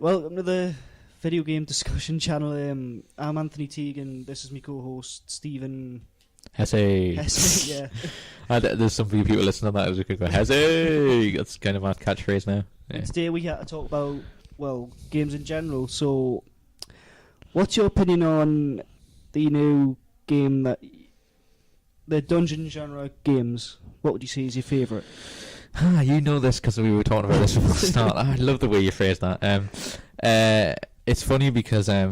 Welcome to the video game discussion channel. I'm Anthony Teague, and this is my co-host Steven Hesse. Yeah. There's some few people listening to that as we could go Hesse. That's kind of my catchphrase now. Yeah. And today we had to talk about games in general. So, what's your opinion on the new game the dungeon genre games? What would you say is your favourite? You know this because we were talking about this before the start. I love the way you phrase that. It's funny because I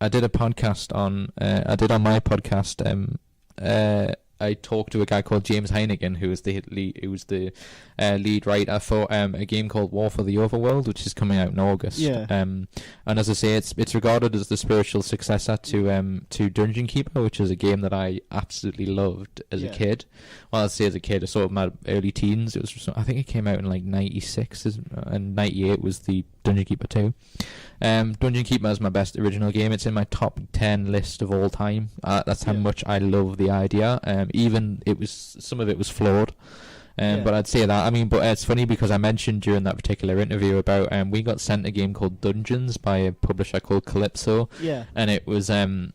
did a podcast on my podcast. I talked to a guy called James Heineken, who was the lead writer for a game called War for the Overworld, which is coming out in August. Yeah. And as I say, it's regarded as the spiritual successor to Dungeon Keeper, which is a game that I absolutely loved as a kid. Well, I'd say as a kid, sort of my early teens. I think it came out in like '96, and '98 was the Dungeon Keeper 2. Dungeon Keeper is my best original game. It's in my top 10 list of all time. That's how much I love the idea. Even some of it was flawed. But I'd say that. I mean, but it's funny because I mentioned during that particular interview about we got sent a game called Dungeons by a publisher called Calypso. Yeah. And it was the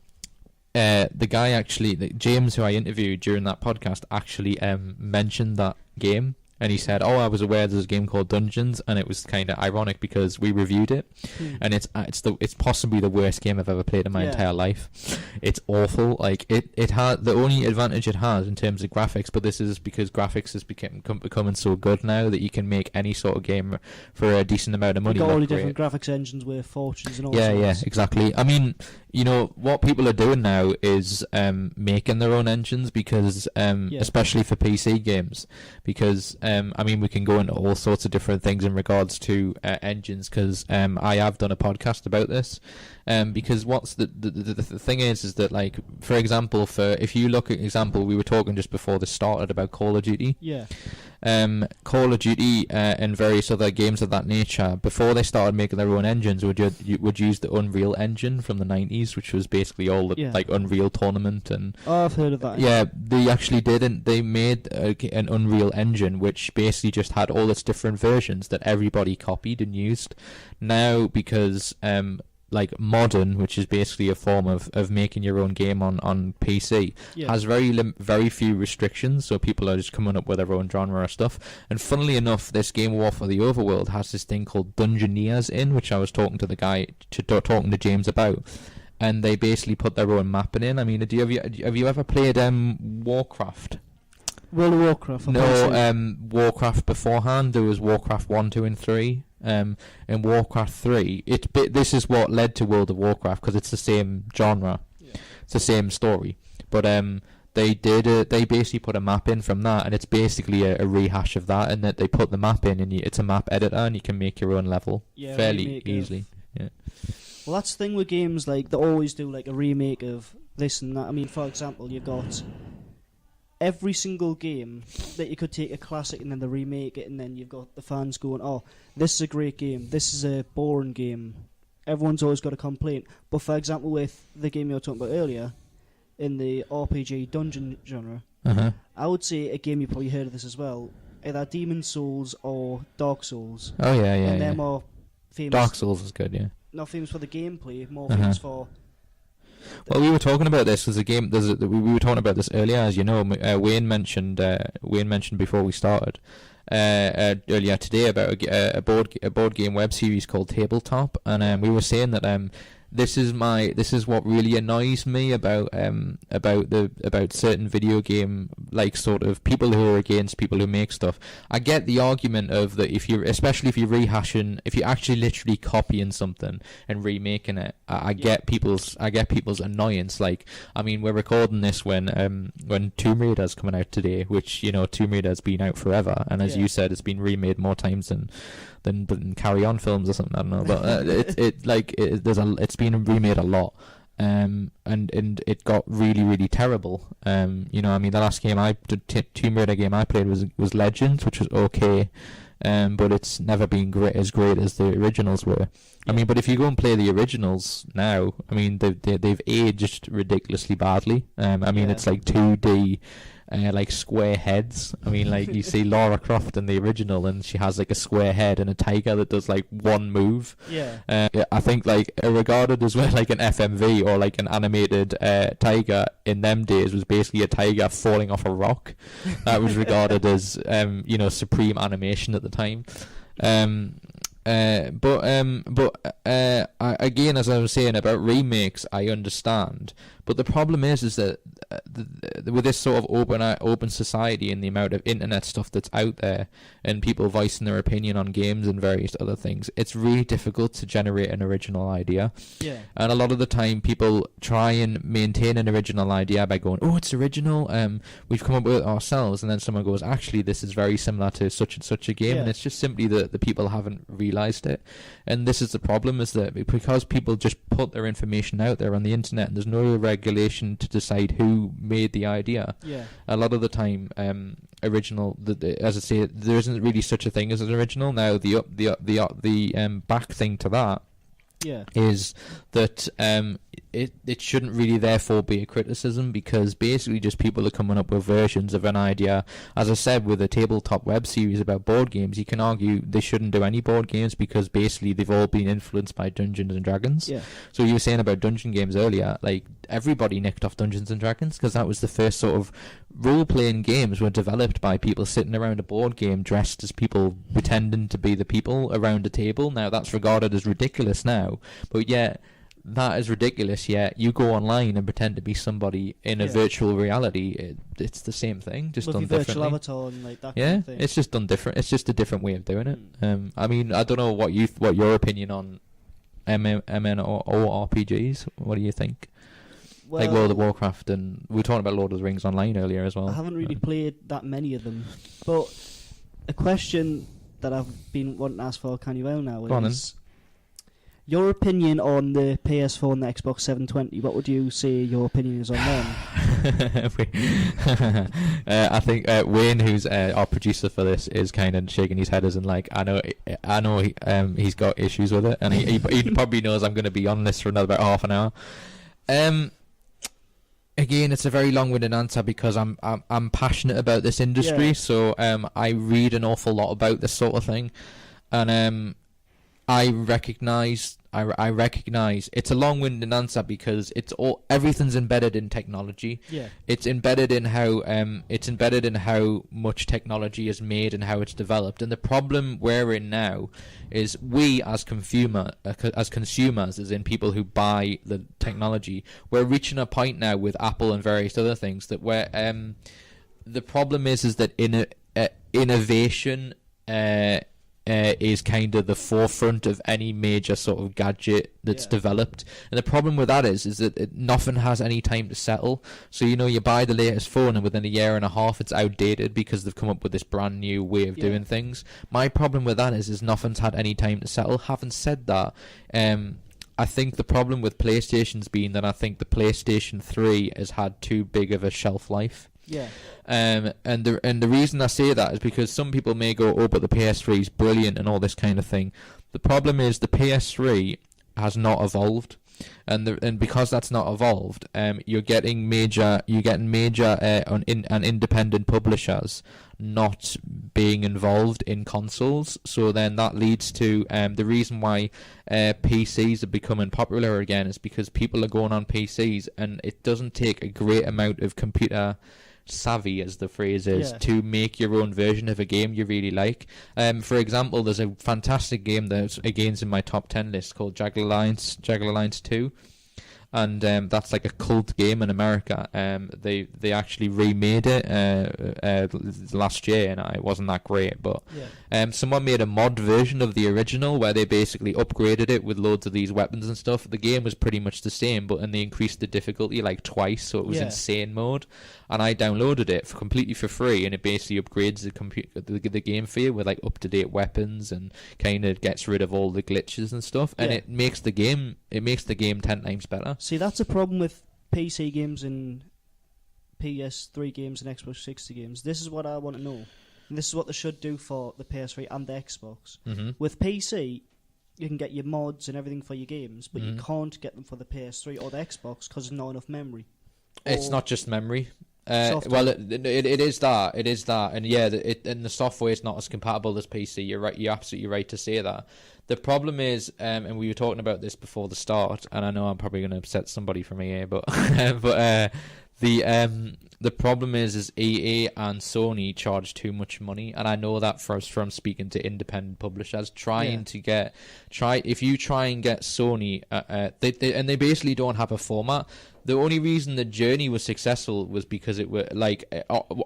guy actually, James, who I interviewed during that podcast, actually mentioned that game. And he said, "Oh, I was aware there's a game called Dungeons," and it was kind of ironic because we reviewed it, and it's possibly the worst game I've ever played in my entire life. It's awful. Like it had the only advantage it has in terms of graphics, but this is because graphics is becoming so good now that you can make any sort of game for a decent amount of money. You've got all the different graphics engines with fortunes and all. Yeah, exactly. I mean, you know what people are doing now is making their own engines because, especially for PC games, because. I mean, we can go into all sorts of different things in regards to engines, because I have done a podcast about this. Because what's the thing is that, like, for example, if you look at example, we were talking just before this started about Call of Duty. Yeah. Call of Duty and various other games of that nature, before they started making their own engines, would use the Unreal Engine from the 90s, which was basically all the like Unreal Tournament and. Oh, I've heard of that. Yeah, they actually did, they made an Unreal Engine which basically just had all its different versions that everybody copied and used. Now, because like modern, which is basically a form of making your own game on PC, has very few restrictions, so people are just coming up with their own genre of stuff. And funnily enough, this game War for the Overworld has this thing called Dungeoneers in, which I was talking to James about, and they basically put their own mapping in. I mean, have you ever played Warcraft? World of Warcraft. No, Warcraft beforehand. There was Warcraft 1, 2, and 3. In Warcraft 3, this is what led to World of Warcraft, because it's the same genre, it's the same story. But they basically put a map in from that, and it's basically a rehash of that, and that they put the map in, and it's a map editor, and you can make your own level fairly easily. Yeah. Well, that's the thing with games, like they always do like a remake of this and that. I mean, for example, you've got every single game that you could take a classic and then they remake it, and then you've got the fans going, "Oh, this is a great game, this is a boring game." Everyone's always got a complaint. But for example, with the game you were talking about earlier, in the RPG dungeon genre, I would say a game you probably heard of this as well, either Demon Souls or Dark Souls. Oh yeah. And they're more famous. Dark Souls is good, yeah. Not famous for the gameplay, more famous for. Well, we were talking about this as a game. We were talking about this earlier, as you know. Wayne mentioned before we started earlier today about a board game web series called Tabletop, and we were saying that this is what really annoys me about certain video game, like, sort of people who are against people who make stuff. I get the argument of that especially if you're rehashing, if you're actually literally copying something and remaking it. I get people's annoyance. Like, I mean, we're recording this when Tomb Raider's coming out today, which, you know, Tomb Raider's been out forever, and as you said, it's been remade more times than Carry On films or something. I don't know, but it's been remade a lot, and it got really, really terrible. You know, I mean, the last game Tomb Raider game I played was Legends, which was okay, but it's never been as great as the originals were. I mean, but if you go and play the originals now, I mean, they've aged ridiculously badly. I mean, it's like 2D like square heads. I mean, like you see Lara Croft in the original, and she has like a square head and a tiger that does like one move. Yeah. I think like regarded as well like an FMV or like an animated tiger in them days was basically a tiger falling off a rock. That was regarded as supreme animation at the time. Again, as I was saying about remakes, I understand, but the problem is that with this sort of open society and the amount of internet stuff that's out there and people voicing their opinion on games and various other things, it's really difficult to generate an original idea. Yeah. And a lot of the time, people try and maintain an original idea by going, "Oh, it's original. We've come up with it ourselves," and then someone goes, "Actually, this is very similar to such and such a game," Yeah. and it's just simply that the people haven't realized it. And this is the problem: is that because people just put their information out there on the internet, and there's no regulation to decide who made the idea. Yeah. A lot of the time, original. As I say, there isn't really such a thing as an original. Now, the back thing to that is that it shouldn't really therefore be a criticism, because basically just people are coming up with versions of an idea. As I said, with a tabletop web series about board games, you can argue they shouldn't do any board games because basically they've all been influenced by Dungeons and Dragons. Yeah. So you were saying about dungeon games earlier, like everybody nicked off Dungeons and Dragons because that was the first sort of role-playing games were developed by people sitting around a board game dressed as people pretending to be the people around a table. Now that's regarded as ridiculous now, but yet that is ridiculous, yet you go online and pretend to be somebody in a virtual reality. It's the same thing, just with done your differently. virtual avatar and like that kind of thing. It's just done different. It's just a different way of doing it. I mean, I don't know what your opinion on MMORPGs. What do you think? Well, like World of Warcraft, and we were talking about Lord of the Rings Online earlier as well. I haven't really played that many of them, but a question that I've been wanting to ask for Canny Well now is your opinion on the PS4 and the Xbox 720. What would you say your opinion is on them? I think Wayne, who's our producer for this, is kind of shaking his head as in like, I know he's got issues with it, and he probably knows I'm going to be on this for another about half an hour. Again, it's a very long-winded answer because I'm passionate about this industry, so I read an awful lot about this sort of thing, and I recognise it's a long-winded answer because everything's embedded in technology. Yeah. It's embedded in how much technology is made and how it's developed. And the problem we're in now is we as consumers, as in people who buy the technology, we're reaching a point now with Apple and various other things that the problem is that innovation is kind of the forefront of any major sort of gadget that's developed, and the problem with that is that nothing has any time to settle. So you buy the latest phone and within a year and a half it's outdated because they've come up with this brand new way of doing things. My problem with that is nothing's had any time to settle. Having said that, I think the problem with PlayStation's been that I think the PlayStation 3 has had too big of a shelf life. Yeah. And the reason I say that is because some people may go, "Oh, but the PS3 is brilliant" and all this kind of thing. The problem is the PS3 has not evolved, and because that's not evolved, you're getting major and independent publishers not being involved in consoles. So then that leads to the reason why PCs are becoming popular again is because people are going on PCs, and it doesn't take a great amount of computer savvy, as the phrase is, to make your own version of a game you really like. For example, there's a fantastic game that's again's in my top 10 list called Jagged Alliance 2, and that's like a cult game in America. They actually remade it last year, and it wasn't that great, but someone made a mod version of the original where they basically upgraded it with loads of these weapons and stuff. The game was pretty much the same, and they increased the difficulty like twice, so it was insane mode. And I downloaded it completely for free, and it basically upgrades the game for you with like up-to-date weapons and kind of gets rid of all the glitches and stuff, and it makes the game 10 times better. See, that's a problem with PC games and PS3 games and Xbox 360 games. This is what I want to know, and this is what they should do for the PS3 and the Xbox. Mm-hmm. With PC, you can get your mods and everything for your games, but you can't get them for the PS3 or the Xbox because there's not enough memory. It's not just memory. Software. Well, it is that. It is that. And yeah, and the software is not as compatible as PC. You're right. You're absolutely right to say that. The problem is, and we were talking about this before the start, and I know I'm probably going to upset somebody from EA, but the problem is EA and Sony charge too much money, and I know that from speaking to independent publishers if you try and get Sony, they basically don't have a format. The only reason the Journey was successful was because it was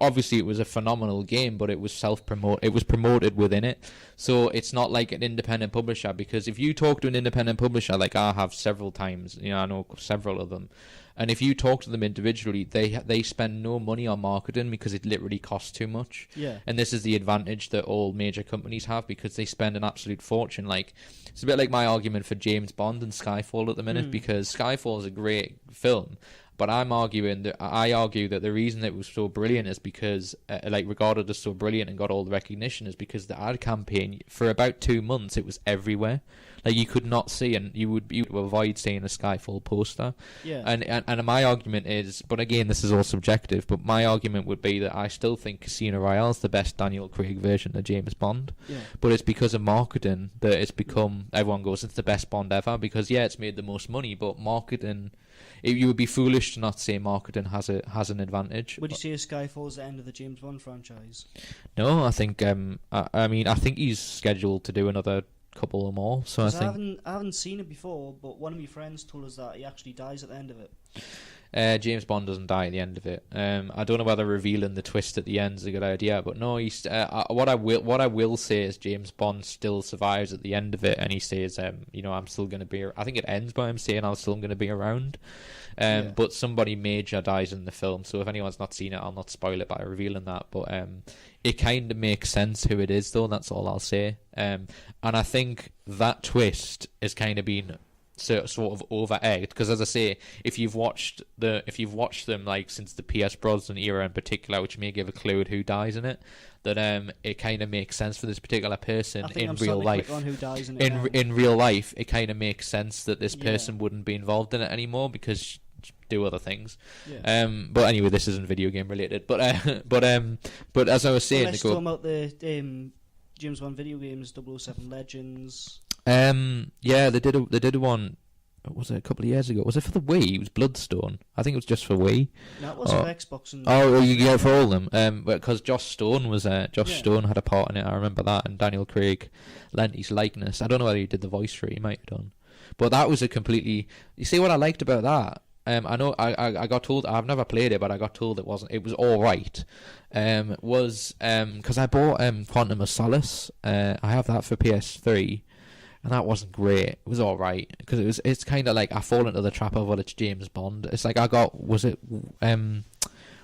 obviously it was a phenomenal game, but it was it was promoted within it. So it's not like an independent publisher, because if you talk to an independent publisher, like I have several times, I know several of them, and if you talk to them individually, they spend no money on marketing because it literally costs too much. Yeah. And this is the advantage that all major companies have, because they spend an absolute fortune. Like, it's a bit like my argument for James Bond and Skyfall at the minute, because Skyfall is a great film, but I argue that the reason it was so brilliant is because, regarded as so brilliant and got all the recognition, is because the ad campaign for about 2 months, it was everywhere. Like, you could not see, and you would avoid seeing a Skyfall poster. Yeah. And my argument is, but again, this is all subjective, but my argument would be that I still think Casino Royale is the best Daniel Craig version of James Bond. Yeah. But it's because of marketing that it's become, everyone goes, it's the best Bond ever, because yeah, it's made the most money, but marketing, you would be foolish to not say marketing has an advantage. Would you say Skyfall is the end of the James Bond franchise? No, I think I think he's scheduled to do another couple or more. So I haven't seen it before, but one of my friends told us that he actually dies at the end of it. James Bond doesn't die at the end of it. I don't know whether revealing the twist at the end is a good idea, but no. What I will say is James Bond still survives at the end of it, and he says, I'm still going to be. I think it ends by him saying, "I'm still going to be around." But somebody major dies in the film, so if anyone's not seen it, I'll not spoil it by revealing that. But it kind of makes sense who it is, though. That's all I'll say. And I think that twist has kind of been sort of over egged, because as I say, if you've watched them like since the Pierce Brosnan era in particular, which may give a clue at who dies in it, that it kind of makes sense for this particular person in real life. In real life, it kind of makes sense that this person wouldn't be involved in it anymore because do other things. Yeah. But anyway, this isn't video game related. But as I was saying, let's talk about the James Bond video games, 007 Legends. Yeah, they did one. Was it a couple of years ago? Was it for the Wii? It was Bloodstone. I think it was just for Wii. No, it was for Xbox. And well, you get it for all of them. Because Josh Stone was Stone had a part in it. I remember that, and Daniel Craig lent his likeness. I don't know whether he did the voice for it. He might have done, but that was a completely. You see what I liked about that? I know I got told, I've never played it, but I got told it was all right. Because I bought Quantum of Solace. I have that for PS3. And that wasn't great. It was all right, because it's kind of like I fall into the trap of, well, it's James Bond. It's like was it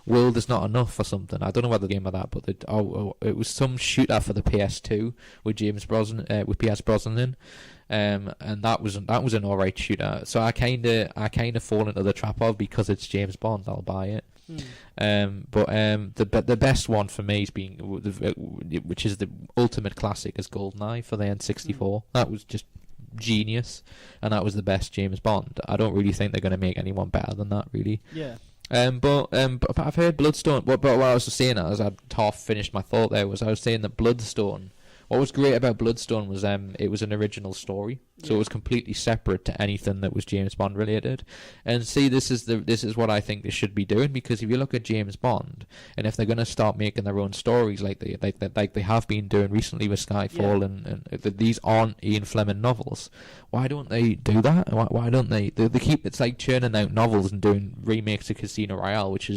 World Is Not Enough or something? I don't know what the game of that, but it was some shooter for the PS2 with James Brosnan, with PS Brosnan in, and that was an all right shooter. So I kind of fall into the trap of, because it's James Bond, I'll buy it. But the best one for me is which is the ultimate classic, is GoldenEye for the N64. That was just genius, and that was the best James Bond. I don't really think they're going to make anyone better than that, really. Yeah. But I've heard Bloodstone. But what I was saying, as I'd half finished my thought there, was I was saying that Bloodstone. What was great about Bloodstone was it was an original story, so it was completely separate to anything that was James Bond related. And see, this is what I think they should be doing, because if you look at James Bond, and if they're going to start making their own stories like they have been doing recently with Skyfall, and these aren't Ian Fleming novels, why don't they do that? Why don't they keep, it's like churning out novels and doing remakes of Casino Royale, which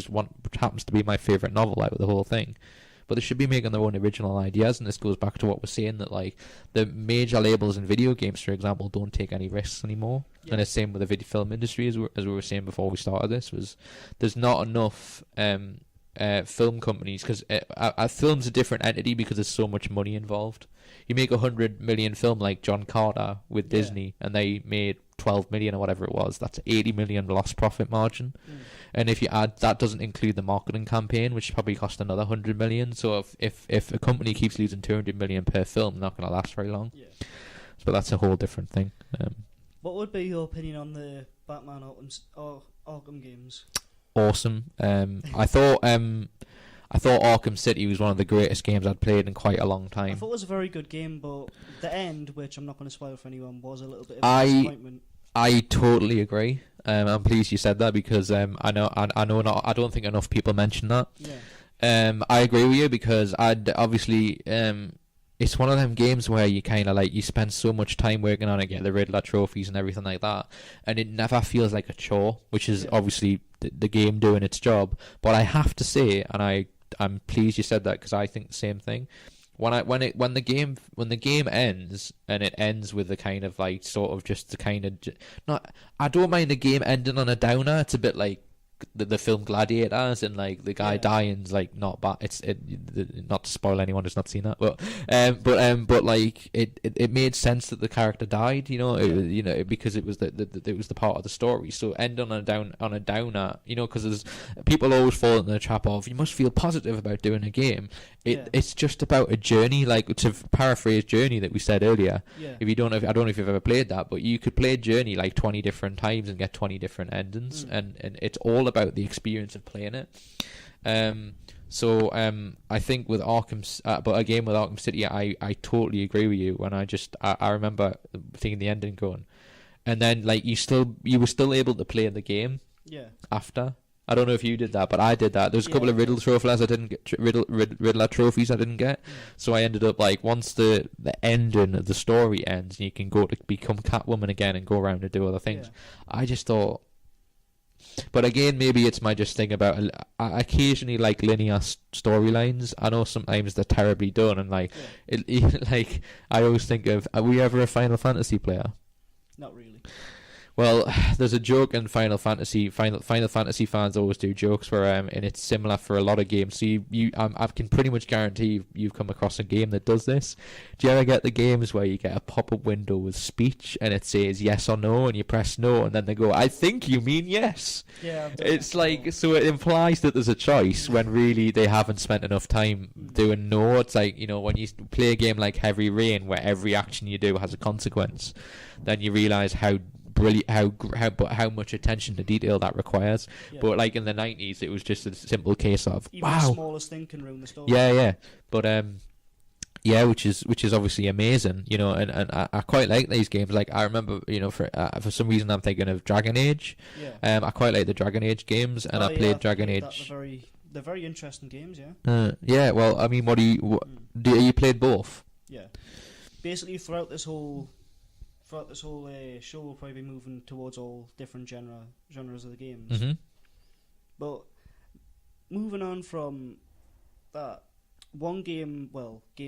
happens to be my favourite novel out of the whole thing. But they should be making their own original ideas, and this goes back to what we're saying, that like the major labels in video games, for example, don't take any risks anymore. And the same with the video film industry, as we were saying before we started this, was there's not enough film companies, because a film's a different entity because there's so much money involved. You make 100 million film like John Carter with Disney, and they made 12 million or whatever it was. That's 80 million lost profit margin. And if you add, that doesn't include the marketing campaign, which probably cost another 100 million. So if a company keeps losing 200 million per film, not going to last very long. Yeah. But that's a whole different thing. What would be your opinion on the Batman Arkham games? awesome. I thought Arkham City was one of the greatest games I'd played in quite a long I time. thought it was a very good game, but the end, which I'm not going to spoil for anyone, was a little bit of a disappointment. I totally agree. I'm pleased you said that because I don't think enough people mention that. Yeah. I agree with you because it's one of them games where you kind of you spend so much time working on it, get the Riddler trophies and everything like that, and it never feels like a chore, which is obviously the game doing its job. But I have to say, and I'm pleased you said that because I think the same thing. When the game ends and it ends with the kind of sort of just the kind of not, I don't mind the game ending on a downer. It's a bit like the film Gladiators and the guy dying's not bad. Not to spoil anyone who's not seen that, but it made sense that the character died, because it was the part of the story. So end on a downer, because there's people always fall into the trap of you must feel positive about doing a game. It's just about a journey, to paraphrase Journey that we said earlier. If you don't know, I don't know if you've ever played that, but you could play Journey 20 different times and get 20 different endings, and it's all about the experience of playing it. So I think with but again with Arkham City, I totally agree with you. When I remember thinking the ending going, and then you were still able to play the game after. I don't know if you did that, but I did that. There's a couple of Riddler trophies I didn't get. Riddler trophies I didn't get. So I ended up once the ending of the story ends, and you can go to become Catwoman again and go around and do other things. I just thought. But again, maybe it's my just thing about. I occasionally like linear storylines. I know sometimes they're terribly done, and I always think of. Are we ever a Final Fantasy player? Not really. Well, there's a joke in Final Fantasy. Final Fantasy fans always do jokes where and it's similar for a lot of games. So I can pretty much guarantee you've come across a game that does this. Do you ever get the games where you get a pop-up window with speech and it says yes or no, and you press no, and then they go, "I think you mean yes." Yeah. It's so it implies that there's a choice when really they haven't spent enough time doing no. It's when you play a game like Heavy Rain where every action you do has a consequence, then you realise how brilliant, how much attention to detail that requires. But in the 90s, it was just a simple case of even the smallest thing can ruin the story. But which is obviously amazing, and I quite like these games. I remember, for some reason I'm thinking of Dragon Age. I quite like the Dragon Age games, and I played Dragon Age. They're very interesting games. Well, I mean, you played both? Yeah. Basically, throughout this whole show, we'll probably be moving towards all different genres of the games. Mm-hmm. But moving on from that, one game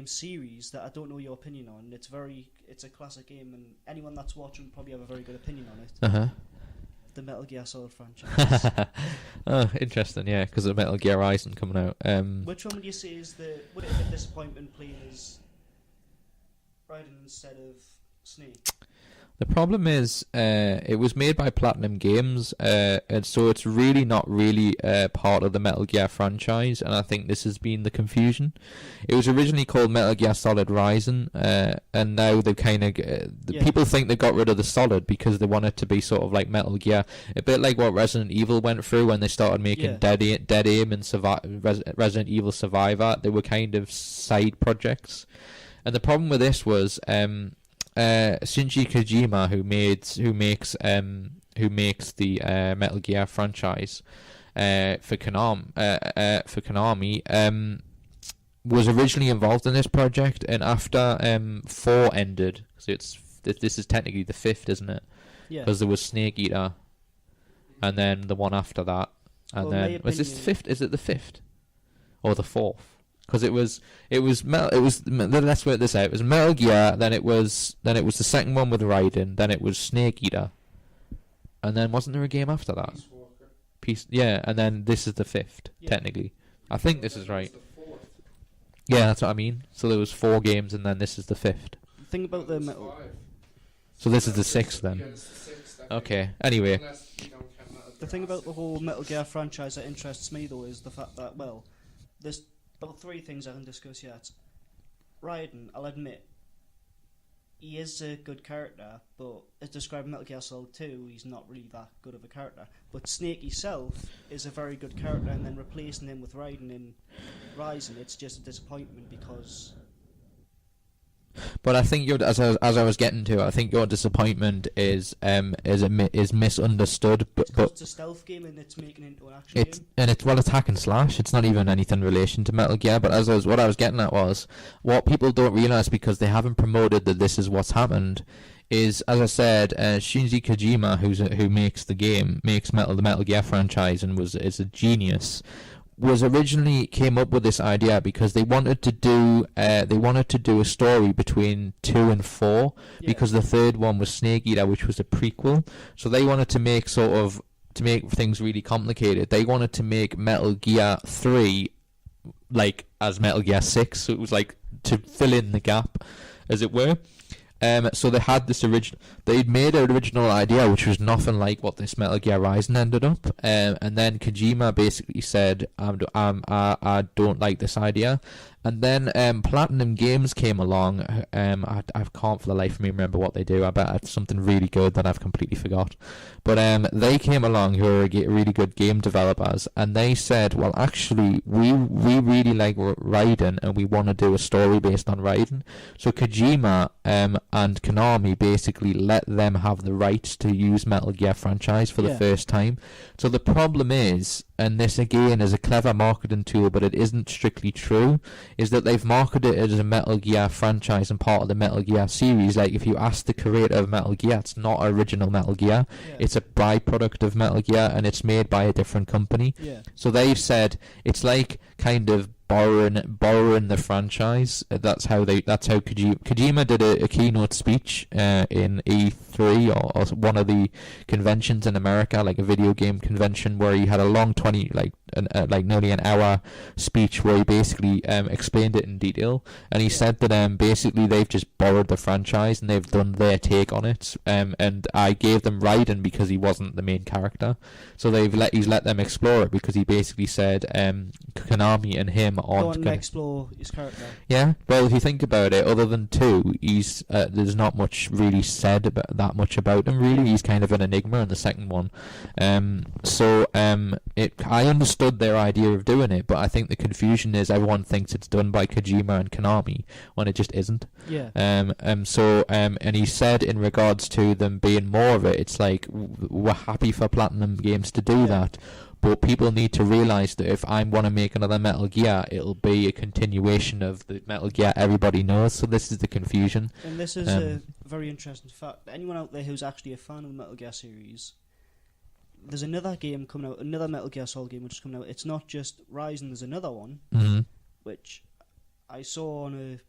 series that I don't know your opinion on. It's a classic game, and anyone that's watching probably have a very good opinion on it. The Metal Gear Solid franchise. Oh, interesting, yeah, because of Metal Gear Rising coming out. Which one would you say would it have a disappointment playing as Raiden instead of Snake? The problem is, it was made by Platinum Games, and so it's really not really part of the Metal Gear franchise, and I think this has been the confusion. It was originally called Metal Gear Solid Rising, and now they've people think they got rid of the Solid because they want it to be sort of like Metal Gear, a bit like what Resident Evil went through when they started making Dead Aim and Resident Evil Survivor. They were kind of side projects, and the problem with this was Shinji Kojima, who makes the Metal Gear franchise for Konami, was originally involved in this project, and after 4 ended, so this is technically the 5th, isn't it? Yeah. Because there was Snake Eater, and then the one after that, and then was this the 5th? Is it the 5th or the 4th? Because let's work this out. It was Metal Gear, then it was the second one with Raiden, then it was Snake Eater, and then wasn't there a game after that? And then this is the 5th, technically. I think this is right. Yeah, that's what I mean. So there was 4 games, and then this is the 5th. The thing about the Metal... So this is the 6th then. Okay. Anyway. The thing about the whole Metal Gear franchise that interests me, though, is the fact that there's about 3 things I can discuss yet. Raiden, I'll admit, he is a good character, but as described in Metal Gear Solid 2, he's not really that good of a character. But Snake himself is a very good character, and then replacing him with Raiden in Rising, it's just a disappointment because... But I think as I was getting to, I think your disappointment is misunderstood. But it's a stealth game and it's making it into an action game. And it's hack and slash. It's not even anything in relation to Metal Gear. But what I was getting at was what people don't realize because they haven't promoted that this is what's happened. Is, as I said, Shinji Kojima, who makes the game, makes the Metal Gear franchise, and is a genius. Was originally came up with this idea because they wanted to do a story between 2 and 4 because the third one was Snake Eater, which was a prequel. So they wanted to make things really complicated. They wanted to make Metal Gear 3 like as Metal Gear 6, so it was like to fill in the gap, as it were. So they had this they'd made an original idea which was nothing like what this Metal Gear Rising ended up, and then Kojima basically said, I don't like this idea. And then Platinum Games came along. I can't for the life of me remember what they do. I bet it's something really good that I've completely forgot. But they came along, who are really good game developers, and they said, well, actually, we really like Raiden, and we want to do a story based on Raiden. So Kojima and Konami basically let them have the rights to use Metal Gear franchise for the first time. So the problem is, and this again is a clever marketing tool, but it isn't strictly true, is that they've marketed it as a Metal Gear franchise and part of the Metal Gear series. Like, if you ask the creator of Metal Gear, it's not original Metal Gear. It's a byproduct of Metal Gear, and it's made by a different company. So they've said it's like kind of borrowing the franchise. That's how Kojima did a keynote speech in E3 or one of the conventions in America, like a video game convention, where he had a long nearly an hour speech where he basically explained it in detail, and he said that basically they've just borrowed the franchise and they've done their take on it, and I gave them Raiden because he wasn't the main character, so he's let them explore it, because he basically said Konami and him aren't going to explore his character. Yeah, well, if you think about it, other than 2, he's there's not much really said about him really. He's kind of an enigma in the second one. I understood their idea of doing it, but I think the confusion is everyone thinks it's done by Kojima and Konami when it just isn't. And he said in regards to them being more of it, it's like we're happy for Platinum Games to do that, but people need to realise that if I want to make another Metal Gear, it'll be a continuation of the Metal Gear everybody knows. So this is the confusion. And this is a very interesting fact. Anyone out there who's actually a fan of the Metal Gear series, there's another game coming out, another Metal Gear Solid game which is coming out. It's not just Rising, there's another one, which I saw on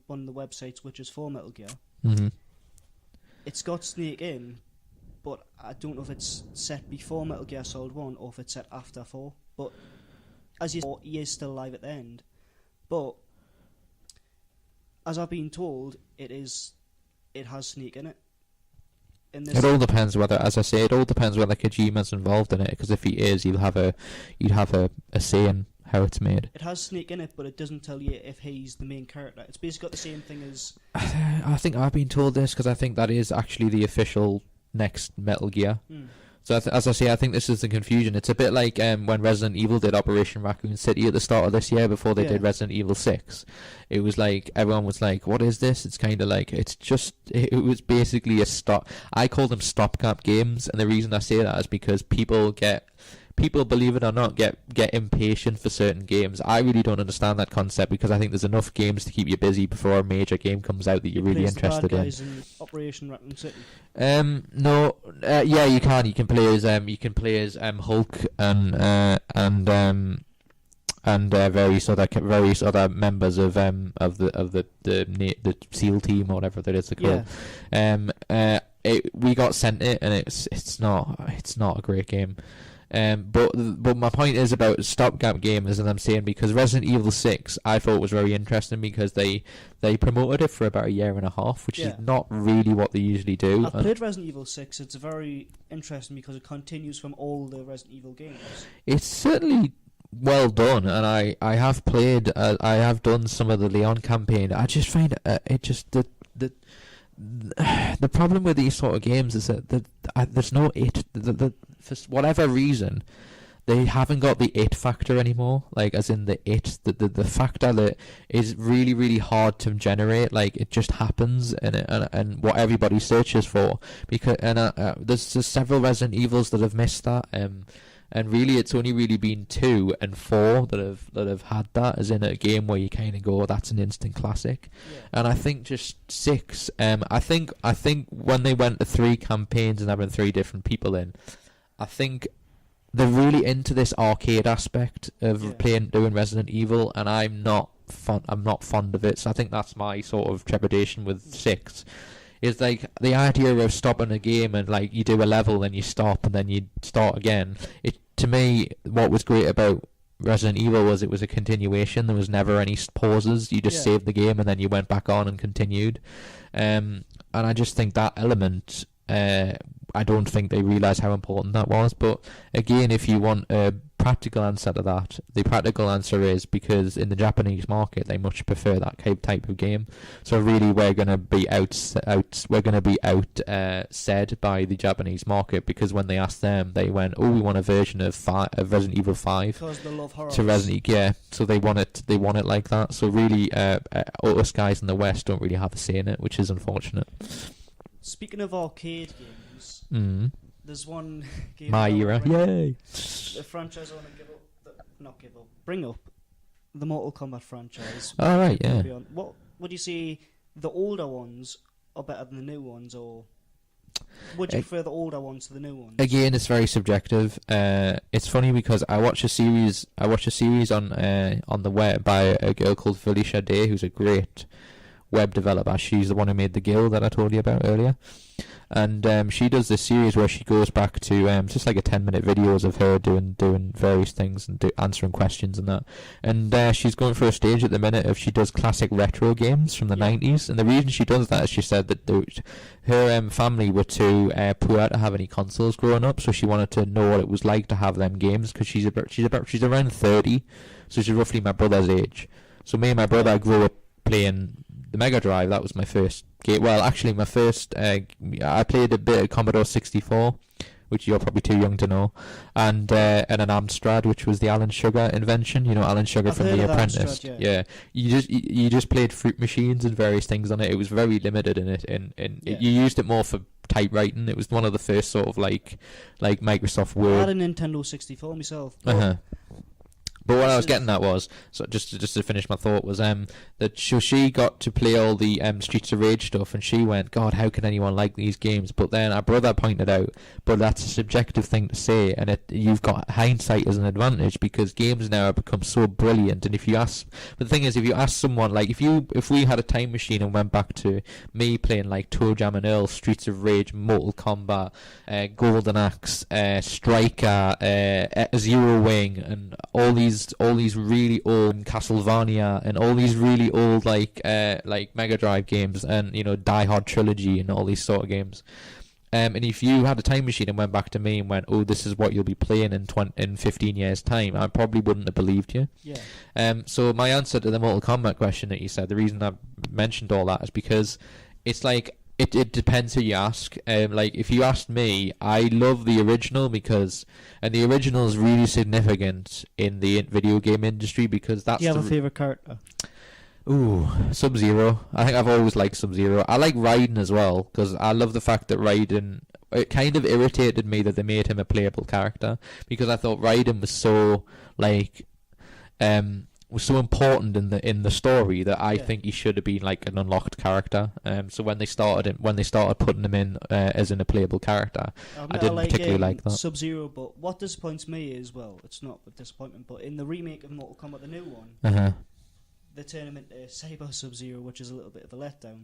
one of the websites which is for Metal Gear. It's got Snake in, but I don't know if it's set before Metal Gear Solid 1 or if it's set after 4. But as you saw, he is still alive at the end. But as I've been told, it has Snake in it. It all depends whether, as I say, Kojima's involved in it, because if he is, you'd have a say in how it's made. It has Snake in it, but it doesn't tell you if he's the main character. It's basically got the same thing as... I think I've been told this, because I think that is actually the official next Metal Gear. So as I say, I think this is the confusion. It's a bit like when Resident Evil did Operation Raccoon City at the start of this year before they did Resident Evil 6. It was like, everyone was like, what is this? It's kind of like, it was basically I call them stopgap games, and the reason I say that is because people, believe it or not, get impatient for certain games. I really don't understand that concept, because I think there's enough games to keep you busy before a major game comes out that you're really interested in. Operation Raccoon City. No, you can. You can play as Hulk and various other members of the SEAL team or whatever that is called. We got sent it, and it's not a great game. But my point is about stopgap gamers, and I'm saying because Resident Evil 6 I thought was very interesting, because they promoted it for about a year and a half, which is not really what they usually do. I've played Resident Evil 6. It's very interesting because it continues from all the Resident Evil games. It's certainly well done, and I have played I have done some of the Leon campaign. I just find the problem with these sort of games is that there's no it. For whatever reason, they haven't got the it factor anymore. Like, as in the factor that is really, really hard to generate. Like, it just happens, and what everybody searches for. Because there's just several Resident Evils that have missed that. And really, it's only really been 2 and 4 that have had that, as in a game where you kind of go, that's an instant classic. Yeah. And I think just 6. I think when they went to 3 campaigns and having 3 different people in, I think they're really into this arcade aspect of doing Resident Evil, and I'm not fond of it. So I think that's my sort of trepidation with 6. Is like the idea of stopping a game and like you do a level and you stop and then you start again. To me, what was great about Resident Evil was it was a continuation. There was never any pauses. You just saved the game and then you went back on and continued. And I just think that element, I don't think they realised how important that was. But again, if you want a practical answer to that, the practical answer is because in the Japanese market they much prefer that type of game. So really, we're going to be said by the Japanese market, because when they asked them, they went, "Oh, we want a version of Resident Evil 5 because they love horror." To Resident, so they want it like that. So really, us guys in the West don't really have a say in it, which is unfortunate. Speaking of arcade games, there's one game. My era, yay! The franchise I want to bring up the Mortal Kombat franchise. All right, yeah. What would you say? The older ones are better than the new ones, or would you prefer the older ones to the new ones? Again, it's very subjective. It's funny because I watched a series on the web by a girl called Felicia Day, who's a great web developer. She's the one who made the Guild that I told you about earlier. And she does this series where she goes back to just like a 10-minute videos of her doing various things and answering questions and that. And she's going for a stage at the minute of she does classic retro games from the 90s. And the reason she does that is she said that her family were too poor to have any consoles growing up, so she wanted to know what it was like to have them games, because she's around 30, so she's roughly my brother's age. So me and my brother grew up playing the Mega Drive. That was my first game. Well, actually, my first. I played a bit of Commodore 64, which you're probably too young to know, and an Amstrad, which was the Alan Sugar invention. You know, Alan Sugar from The Apprentice. Amstrad, yeah. You just played fruit machines and various things on it. It was very limited in it, you used it more for typewriting. It was one of the first sort of like Microsoft Word. I had a Nintendo 64 myself. But what I was getting at was, so just to finish my thought, was that she got to play all the Streets of Rage stuff, and she went, God, how can anyone like these games? But then our brother pointed out, but that's a subjective thing to say, and you've got hindsight as an advantage, because games now have become so brilliant. And but the thing is, if you ask someone, like if we had a time machine and went back to me playing like Toe Jam and Earl, Streets of Rage, Mortal Kombat, Golden Axe, Striker, Zero Wing, and all these really old Castlevania and all these really old like Mega Drive games, and Die Hard trilogy and all these sort of games. And if you had a time machine and went back to me and went, "Oh, this is what you'll be playing in 15 years' time," I probably wouldn't have believed you. Yeah. So my answer to the Mortal Kombat question that you said, the reason I mentioned all that is because it's like. It depends who you ask. Like, if you asked me, I love the original and the original is really significant in the video game industry, because that's. Do you have a favourite character? Ooh, Sub-Zero. I think I've always liked Sub-Zero. I like Raiden as well, because I love the fact that Raiden. It kind of irritated me that they made him a playable character, because I thought Raiden was so was so important in the story that I think he should have been like an unlocked character. So when they started putting him in as in a playable character, I didn't particularly like that. Sub-Zero, but what disappoints me is, well, it's not a disappointment, but in the remake of Mortal Kombat, the new one, they turn him into Cyber Sub-Zero, which is a little bit of a letdown.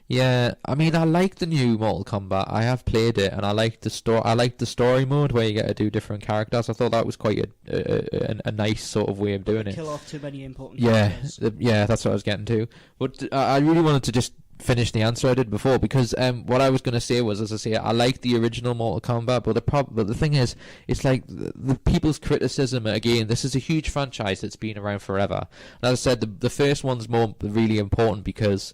Yeah, I mean, I like the new Mortal Kombat. I have played it, and I like the story mode where you get to do different characters. I thought that was quite a nice sort of way of doing it. Kill off too many important characters. Yeah, that's what I was getting to. But I really wanted to just finish the answer I did before, because what I was going to say was, as I say, I like the original Mortal Kombat, but the thing is, it's like the people's criticism, again, this is a huge franchise that's been around forever. And as I said, the first one's really important because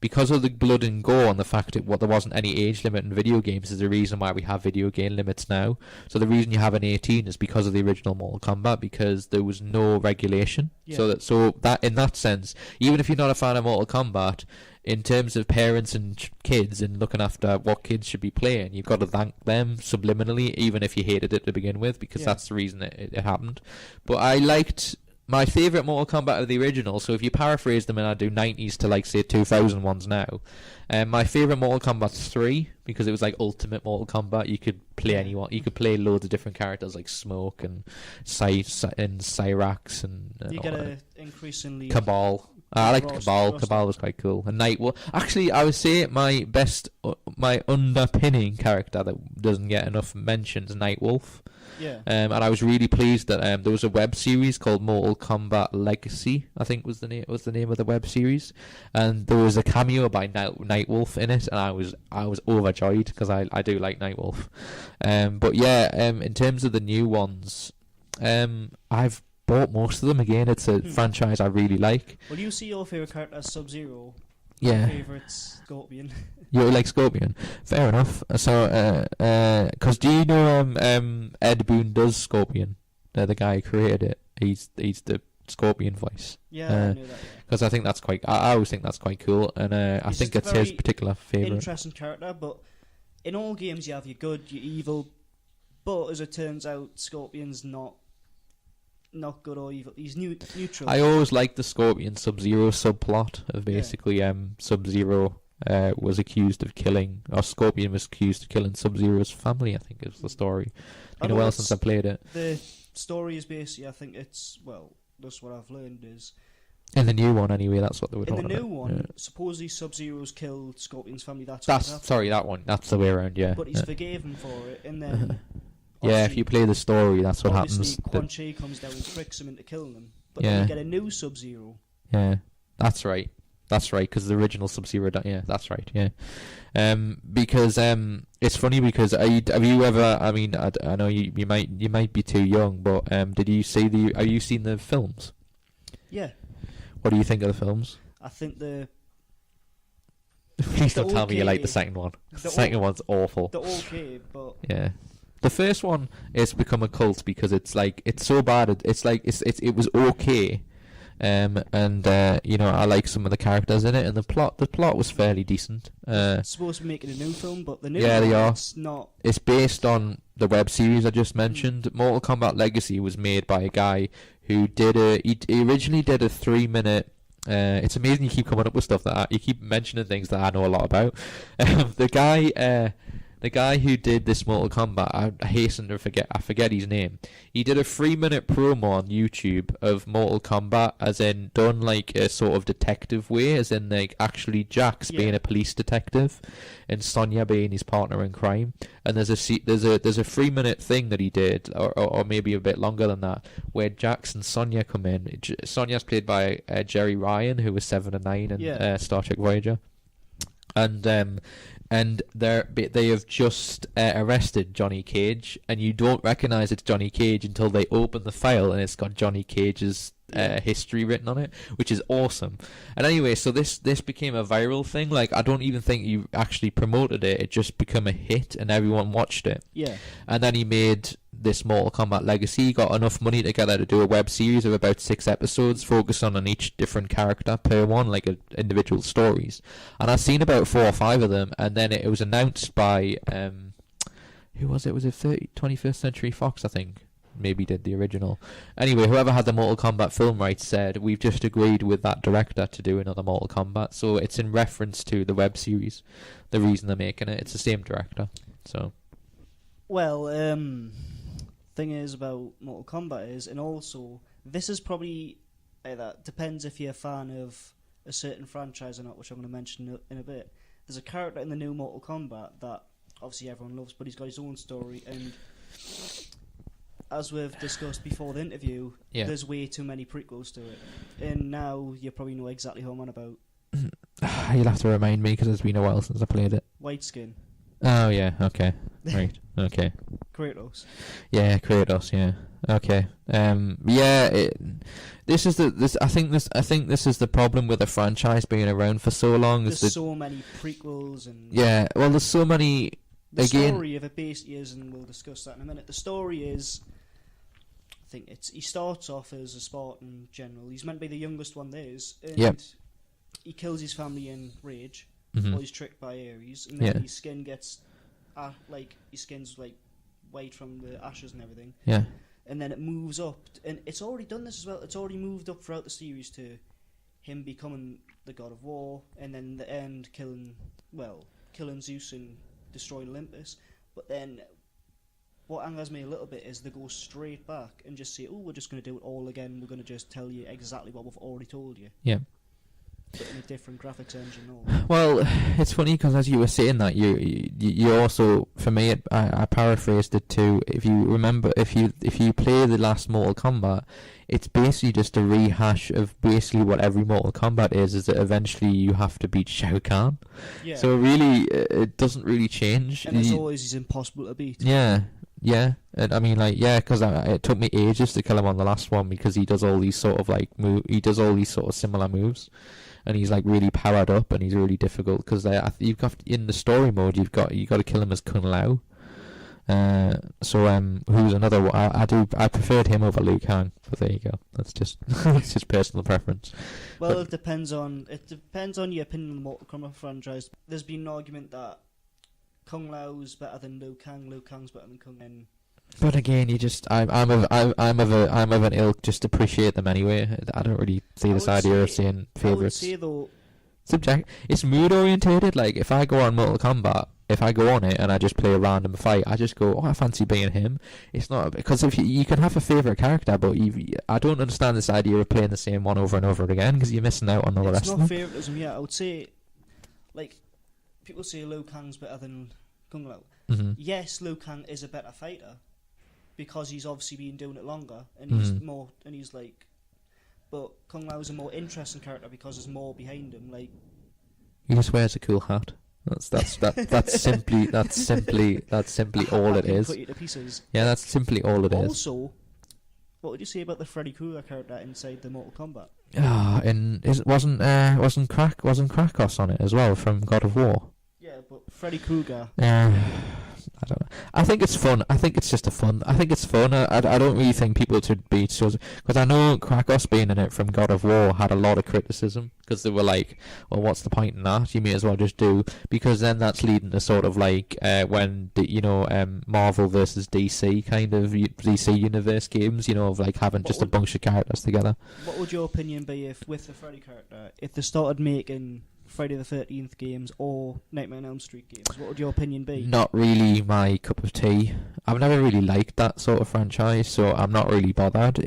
because of the blood and gore and the fact that there wasn't any age limit in video games is the reason why we have video game limits now. So the reason you have an 18 is because of the original Mortal Kombat, because there was no regulation. Yeah. So that in that sense, even if you're not a fan of Mortal Kombat, in terms of parents and kids and looking after what kids should be playing, you've got to thank them subliminally, even if you hated it to begin with, because that's the reason it happened. But I liked my favourite Mortal Kombat of the original, so if you paraphrase them and I do 90s to, like, say, 2000 ones now, my favourite Mortal Kombat's 3, because it was like Ultimate Mortal Kombat. You could play anyone. You could play loads of different characters like Smoke and Cyrax and... you get a increasingly... Cabal. I liked Cabal. Cabal was quite cool. And Nightwolf. Actually, I would say my underpinning character that doesn't get enough mentions, Nightwolf. Yeah. And I was really pleased that there was a web series called Mortal Kombat Legacy, I think was the name of the web series, and there was a cameo by Nightwolf in it, and I was overjoyed because I do like Nightwolf. But yeah, in terms of the new ones, I've bought most of them again. It's a franchise I really like. Well, you see your favourite character as Sub-Zero. Yeah. My favourite's Scorpion. You like Scorpion? Fair enough. So, because do you know Ed Boon does Scorpion? The guy who created it. He's the Scorpion voice. Yeah, I knew that. Because I think that's quite. I always think that's quite cool, and I think it's his particular favourite. Interesting character, but in all games you have your good, your evil, but as it turns out, Scorpion's not good or evil. He's neutral. I always liked the Scorpion Sub-Zero subplot of basically Sub-Zero was accused of killing, or Scorpion was accused of killing Sub-Zero's family, I think is the story. It's been a while since I played it. The story is basically, I think it's, well, that's what I've learned is... In the new one, anyway, that's what they were talking about. In the new one, supposedly Sub-Zero's killed Scorpion's family. That's sorry, that one. That's the way around, yeah. But he's forgave him for it, and then... yeah, if you play the story, that's what happens. Obviously, Quan Chi comes down and tricks him into killing him. But then you get a new Sub-Zero. Yeah, that's right. That's right, because the original Sub-Zero... Yeah, that's right, yeah. Because it's funny because have you ever... I mean, I know you might be too young, but have you seen the films? Yeah. What do you think of the films? I think Please don't tell me you like the second one. The second one's awful. They're okay, but... Yeah. The first one has become a cult because it's so bad. It was okay, and I like some of the characters in it, and the plot was fairly decent. It's supposed to be making a new film, but the new one, they are. It's not. It's based on the web series I just mentioned. Mortal Kombat Legacy was made by a guy who he originally did a 3-minute. It's amazing you keep coming up with stuff you keep mentioning things that I know a lot about. The guy who did this Mortal Kombat, I forget his name. He did a 3-minute promo on YouTube of Mortal Kombat, as in done like a sort of detective way, as in like actually Jax being a police detective, and Sonya being his partner in crime. And there's a 3-minute thing that he did, or maybe a bit longer than that, where Jax and Sonya come in. Sonya's played by Jerry Ryan, who was 7 and 9 in Star Trek Voyager, and they have just arrested Johnny Cage, and you don't recognise it's Johnny Cage until they open the file and it's got Johnny Cage's history written on it, which is awesome. And anyway, so this became a viral thing. Like, I don't even think you actually promoted it. It just became a hit and everyone watched it. Yeah. And then he made this Mortal Kombat Legacy. He got enough money together to do a web series of about 6 episodes focusing on each different character per one, like individual stories. And I've seen about 4 or 5 of them, and then it was announced by who was it? Was it 21st Century Fox, I think? Maybe did the original. Anyway, whoever had the Mortal Kombat film rights said, we've just agreed with that director to do another Mortal Kombat. So it's in reference to the web series, the reason they're making it. It's the same director. So, well, thing is about Mortal Kombat is, and also this is probably that depends if you're a fan of a certain franchise or not, which I'm going to mention in a bit. There's a character in the new Mortal Kombat that obviously everyone loves, but he's got his own story, and as we've discussed before the interview, there's way too many prequels to it, and now you probably know exactly who I'm on about. You'll have to remind me because it's been a while since I played it. White Skin. Oh yeah, okay, right, okay. Kratos. Yeah, Kratos. Yeah. Okay. Yeah. I think this is the problem with the franchise being around for so long. There's so many prequels and. Yeah. Well, there's so many. The story of it basically is, and we'll discuss that in a minute. The story is, I think he starts off as a Spartan general. He's meant to be the youngest one there is, and he kills his family in rage, or he's tricked by Ares, and then his skin gets, his skin's like white from the ashes and everything. Yeah. And then it moves up, and it's already done this as well. It's already moved up throughout the series to him becoming the god of war, and then the end killing Zeus and destroying Olympus. But then what angers me a little bit is they go straight back and just say, oh, we're just going to do it all again. We're going to just tell you exactly what we've already told you. Yeah. But in a different graphics engine. Well, it's funny because as you were saying that, you also, for me, I paraphrased it too. If you remember, if you play the last Mortal Kombat, it's basically just a rehash of basically what every Mortal Kombat is that eventually you have to beat Shao Kahn. Yeah. So really, it doesn't really change. And as always, he's impossible to beat. Yeah. Yeah, and I mean, because it took me ages to kill him on the last one because he does all these sort of he does all these sort of similar moves, and he's like really powered up and he's really difficult because you've got in the story mode you got to kill him as Kung Lao. Who's another one? I preferred him over Liu Kang, but there you go. That's just it's just personal preference. Well, it depends on your opinion on the Mortal Kombat franchise. There's been an argument that Kung Lao's better than Liu Kang. Liu Kang's better than Kung Lao. But again, I'm of an ilk. Just appreciate them anyway. I don't really see this idea of saying favourites. I would say though, it's mood orientated. Like if I go on Mortal Kombat, if I go on it and I just play a random fight, I just go, oh, I fancy being him. It's not because if you can have a favourite character, but I don't understand this idea of playing the same one over and over again because you're missing out on all the rest of them. It's not favouritism. Yeah, I would say, like. People say Liu Kang's better than Kung Lao. Mm-hmm. Yes, Liu Kang is a better fighter because he's obviously been doing it longer and he's more. And he's like, but Kung Lao is a more interesting character because there's more behind him. Like, he just wears a cool hat. That's simply all it is. Put you to pieces. Yeah, that's simply all it is. Also, what would you say about the Freddy Krueger character inside the Mortal Kombat? And wasn't Krakos on it as well from God of War? Yeah, but Freddy Krueger. I don't know. I think it's fun. I think it's just fun. I think it's fun. I don't really think people should be so... Because I know Krakos being in it from God of War had a lot of criticism. Because they were like, well, what's the point in that? You may as well just do... Because then that's leading to sort of like when, Marvel versus DC kind of DC Universe games, of like having just a bunch of characters together. What would your opinion be if, with the Freddy character, if they started making Friday the 13th games or Nightmare on Elm Street games? What would your opinion be? Not really my cup of tea. I've never really liked that sort of franchise, so I'm not really bothered.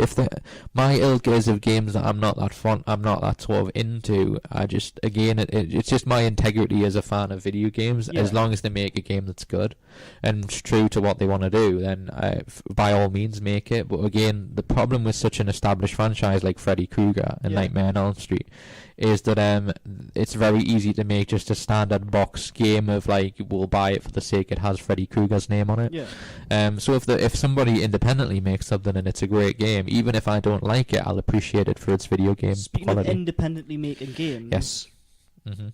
My ilk is of games that I'm not that fun, I'm not that sort of into. I just, again, it's just my integrity as a fan of video games. Yeah. As long as they make a game that's good and it's true to what they want to do, then by all means make it. But again, the problem with such an established franchise like Freddy Krueger and Nightmare on Elm Street is that it's very easy to make just a standard box game of like we'll buy it for the sake it has Freddy Krueger's name on it. Yeah. So if somebody independently makes something and it's a great game, even if I don't like it, I'll appreciate it for its video game Speaking quality. of independently making games, yes. Mm-hmm.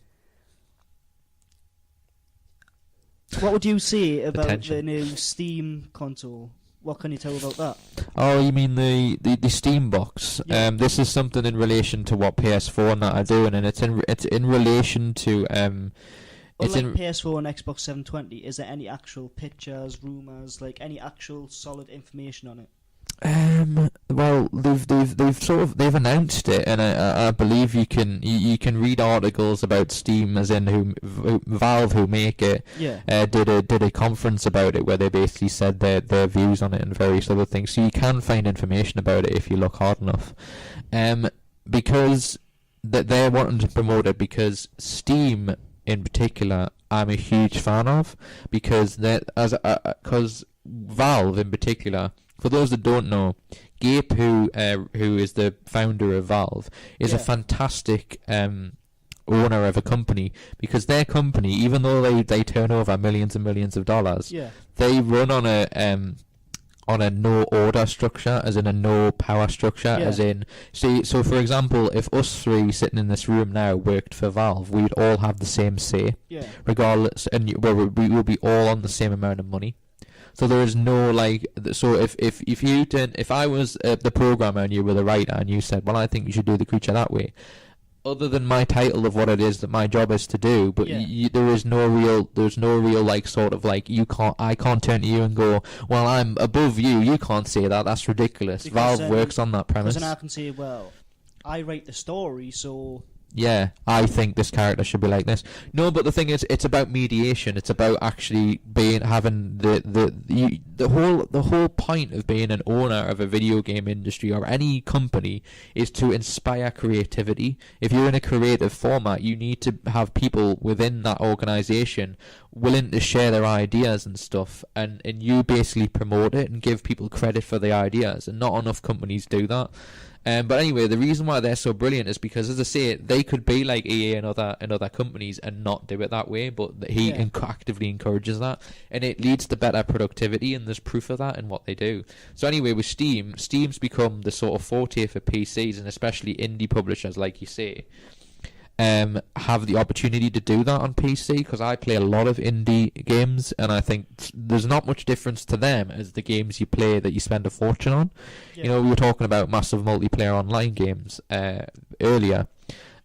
What would you say about the new Steam console? What can you tell about that? Oh, you mean the Steam box? Yeah. This is something in relation to what PS4 and that are doing, and it's in relation to Unlike PS4 and Xbox 720, is there any actual pictures, rumours, like any actual solid information on it? Well, they've announced it, and I believe you can read articles about Steam, as in Valve, who make it, did a conference about it where they basically said their views on it and various other things. So you can find information about it if you look hard enough, because they're wanting to promote it because Steam in particular I'm a huge fan of, because Valve in particular. For those that don't know, Gabe, who is the founder of Valve, is a fantastic owner of a company, because their company, even though they turn over millions and millions of dollars, they run on a no order structure, as in a no power structure, as in, see, so for example, if us three sitting in this room now worked for Valve, we'd all have the same say, regardless, and we will be all on the same amount of money. So there is no, like, so if I was the programmer and you were the writer and you said, well, I think you should do the creature that way, other than my title of what it is that my job is to do, but there's no real like sort of like I can't turn to you and go, well, I'm above you, you can't say that, that's ridiculous. Because, Valve works on that premise. Because then I can say, well, I write the story, so yeah, I think this character should be like this. No, but the thing is, it's about mediation. It's about actually having the whole point of being an owner of a video game industry or any company is to inspire creativity. If you're in a creative format, you need to have people within that organization willing to share their ideas and stuff, and you basically promote it and give people credit for the ideas, and not enough companies do that. But anyway, the reason why they're so brilliant is because, as I say, they could be like EA and other companies and not do it that way, but he actively encourages that, and it leads to better productivity, and there's proof of that in what they do. So anyway, with Steam's become the sort of forte for PCs, and especially indie publishers, like you say, have the opportunity to do that on PC, because I play a lot of indie games, and I think there's not much difference to them as the games you play that you spend a fortune on. You know, we were talking about massive multiplayer online games earlier,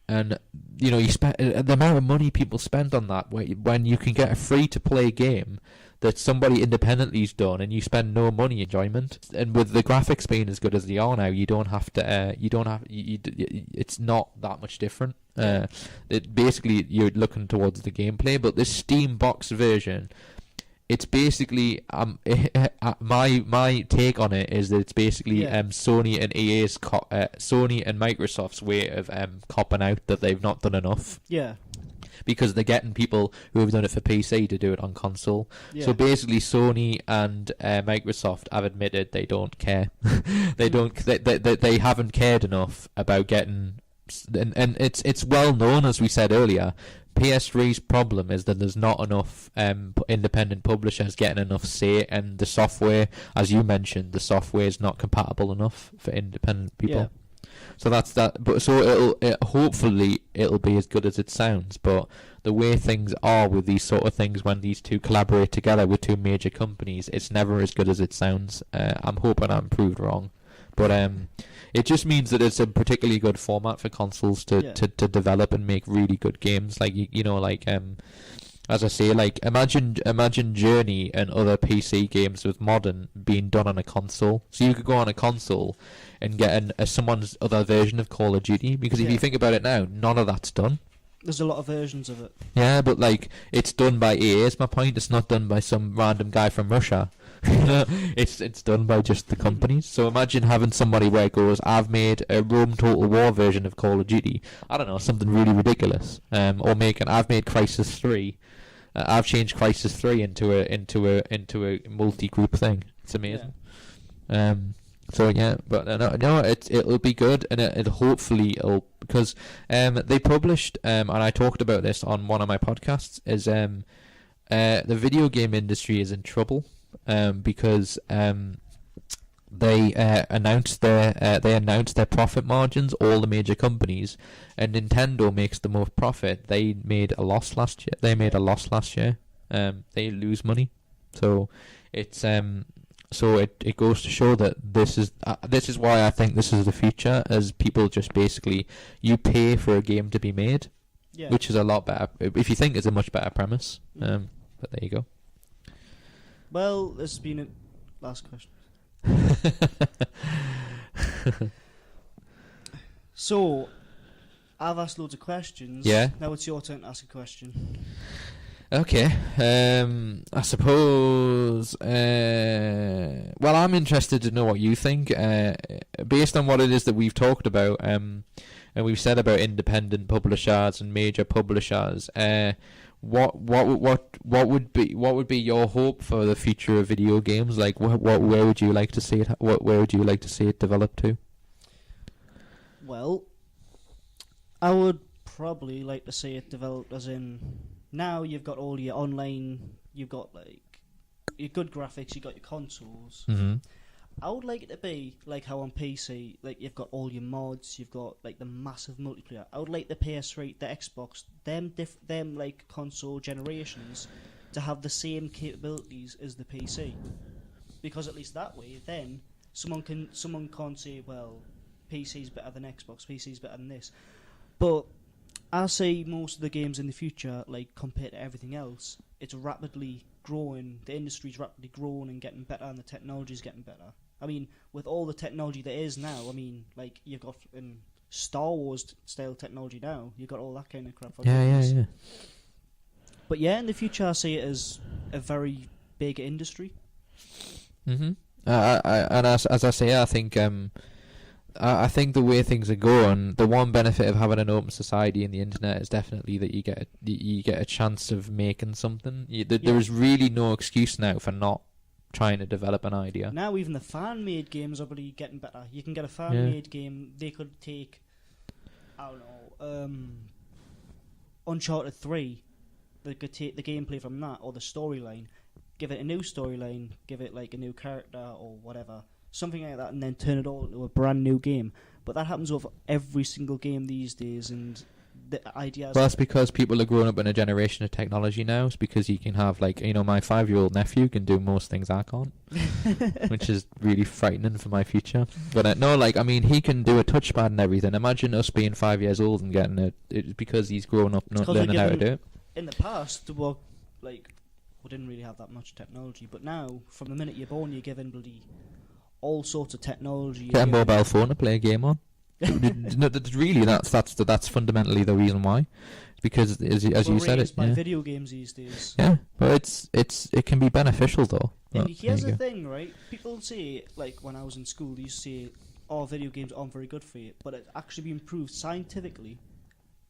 and you know, you spend the amount of money people spend on that when you can get a free to play game that somebody independently's done, and you spend no money enjoyment. And with the graphics being as good as they are now, you don't have to. It's not that much different. Basically, you're looking towards the gameplay. But this Steam box version, it's basically my take on it is that it's basically Sony and EA's Sony and Microsoft's way of copping out that they've not done enough. Yeah. Because they're getting people who have done it for PC to do it on console. So basically, Sony and Microsoft have admitted they don't care. They haven't cared enough about getting, and it's well known, as we said earlier. PS3's problem is that there's not enough independent publishers getting enough say, and the software, as you mentioned, the software is not compatible enough for independent people. Yeah. So that's that. But so hopefully it'll be as good as it sounds. But the way things are with these sort of things, when these two collaborate together with two major companies, it's never as good as it sounds. I'm hoping I'm proved wrong, but it just means that it's a particularly good format for consoles to develop and make really good games. Like you know, like as I say, like imagine Journey and other PC games with modern being done on a console. So you could go on a console and get someone's other version of Call of Duty, because if you think about it now, none of that's done. There's a lot of versions of it. Yeah, but like it's done by EA. Is my point? It's not done by some random guy from Russia. It's done by just the companies. So imagine having somebody where it goes, I've made a Rome Total War version of Call of Duty. I don't know, something really ridiculous. Or I've made Crisis 3. I've changed Crisis 3 into a multi-group thing. It's amazing. Yeah. So yeah, but no, it'll be good, and it hopefully it'll, because they published and I talked about this on one of my podcasts, is the video game industry is in trouble because they announced their profit margins, all the major companies, and Nintendo makes the most profit. They made a loss last year. They lose money, so it's so it goes to show that this is why I think this is the future, as people just basically, you pay for a game to be made, which is a lot better. If you think it's a much better premise, but there you go. Well, this has been a last question. So, I've asked loads of questions. Yeah. Now it's your turn to ask a question. Okay. I suppose. Well, I'm interested to know what you think. Based on what it is that we've talked about, and we've said about independent publishers and major publishers. What would be your hope for the future of video games? Like, where would you like to see it? Where would you like to see it develop to? Well, I would probably like to see it developed as in now you've got all your online, you've got like your good graphics, you've got your consoles. Mm-hmm. I would like it to be like how on PC, like you've got all your mods, you've got like the massive multiplayer. I would like the PS3, the Xbox, them like console generations to have the same capabilities as the PC, because at least that way, then someone can't say, well, PC's better than Xbox, PC's better than this. But I see most of the games in the future, like compared to everything else, it's rapidly growing. The industry's rapidly growing and getting better, and the technology's getting better. I mean, with all the technology there is now, I mean, like, you've got in Star Wars style technology now, you've got all that kind of crap. Yeah. But yeah, in the future, I see it as a very big industry. Mm-hmm. And as I say, I think the way things are going, the one benefit of having an open society in the internet is definitely that you get a chance of making something. There is really no excuse now for not trying to develop an idea. Now even the fan-made games are really getting better. You can get a fan-made game. They could take, I don't know, Uncharted 3. They could take the gameplay from that or the storyline, give it a new storyline, give it like a new character or whatever, something like that, and then turn it all into a brand new game. But that happens with every single game these days, and the ideas. Well, that's because people are growing up in a generation of technology now. It's because you can have, like, you know, my 5-year-old nephew can do most things I can't, which is really frightening for my future. But no, like, I mean, he can do a touchpad and everything. Imagine us being 5 years old and getting it. It's because he's grown up not learning how to do it. In the past, we didn't really have that much technology, but now, from the minute you're born, you're given bloody all sorts of technology. Get a mobile phone to play a game on. No, really, that's fundamentally the reason why, because as you said, it. By video games these days. Yeah, but it can be beneficial though. And here's the thing, right? People say, like when I was in school, they used to say, "Oh, video games aren't very good for you," but it's actually been proved scientifically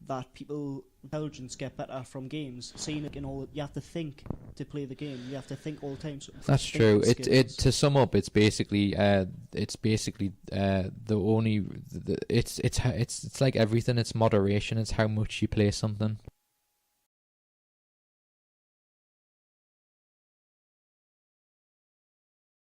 that people intelligence get better from games. Saying it you have to think to play the game. You have to think all the time. So that's true. It to sum up, it's basically it's like everything. It's moderation. It's how much you play something.